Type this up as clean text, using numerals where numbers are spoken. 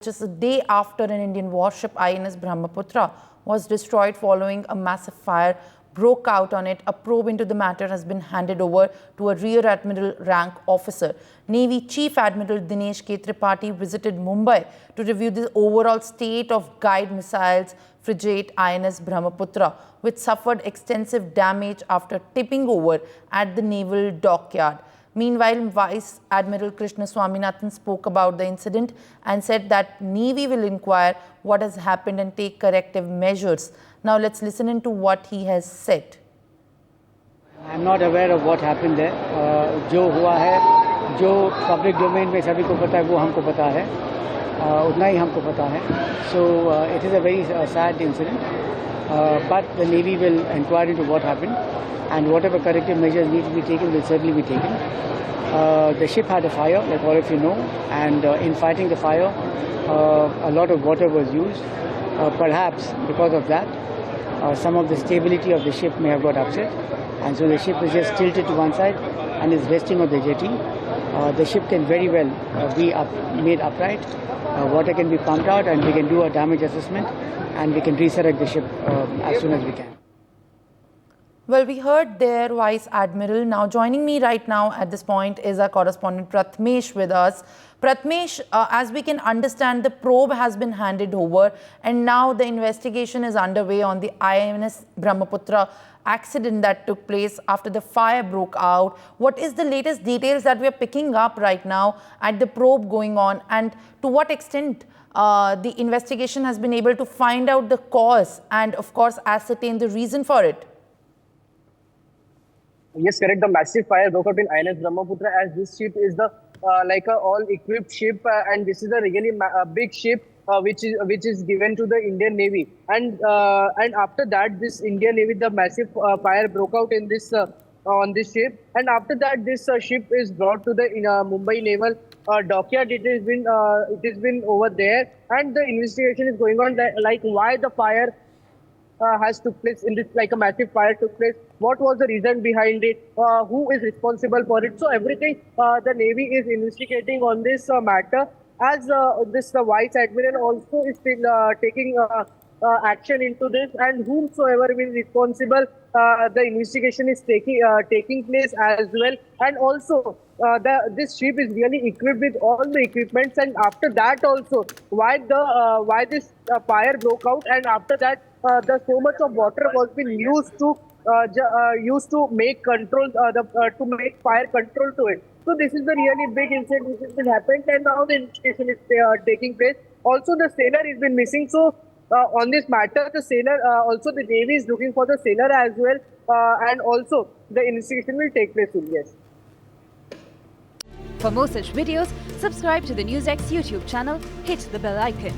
Just a day after an Indian warship INS Brahmaputra was destroyed following a massive fire broke out on it, a probe into the matter has been handed over to a Rear Admiral rank officer. Navy Chief Admiral Dinesh K. Tripathi visited Mumbai to review the overall state of guide missiles frigate INS Brahmaputra, which suffered extensive damage after tipping over at the naval dockyard. Meanwhile, Vice Admiral Krishna Swaminathan spoke about the incident and said that Navy will inquire what has happened and take corrective measures. Now let's listen into what he has said. I am not aware of what happened there. जो हुआ है, जो public domain में सभी को पता है, वो हमको पता है. उतना ही हमको पता है. So it is a very sad incident. But the Navy will inquire into what happened, and whatever corrective measures need to be taken will certainly be taken. The ship had a fire, like all of you know, and in fighting the fire, a lot of water was used. Perhaps because of that, some of the stability of the ship may have got upset, and so the ship is just tilted to one side and is resting on the jetty. The ship can very well be made upright. Water can be pumped out, and we can do a damage assessment, and we can resurrect the ship as soon as we can. Well, we heard their Vice Admiral. Now, joining me right now at this point is our correspondent Prathmesh with us. Prathmesh, as we can understand, the probe has been handed over and now the investigation is underway on the INS Brahmaputra accident that took place after the fire broke out. What is the latest details that we are picking up right now at the probe going on, and to what extent the investigation has been able to find out the cause and, of course, ascertain the reason for it? Yes, correct. The massive fire broke out in INS Brahmaputra, as this ship is the like a all-equipped ship, and this is a really big ship which is given to the Indian Navy. And after that, this Indian Navy, the massive fire broke out in this on this ship, and after that, this ship is brought to the Mumbai Naval dockyard. It has been over there, and the investigation is going on, like why the fire has took place in this, like a massive fire took place. What was the reason behind it? Who is responsible for it? So everything the Navy is investigating on this matter. As this Vice Admiral also is still taking action into this, and whomsoever will be responsible, the investigation is taking place as well. And also, this ship is really equipped with all the equipments. And after that, also, why this fire broke out? And after that, so much of water was being used to make control to make fire control to it. So this is the really big incident which has happened, and now the investigation is taking place. Also, the sailor has been missing. So on this matter, the sailor also the Navy is looking for the sailor as well, and also the investigation will take place soon. Yes. For more such videos, subscribe to the NewsX YouTube channel, hit the bell icon.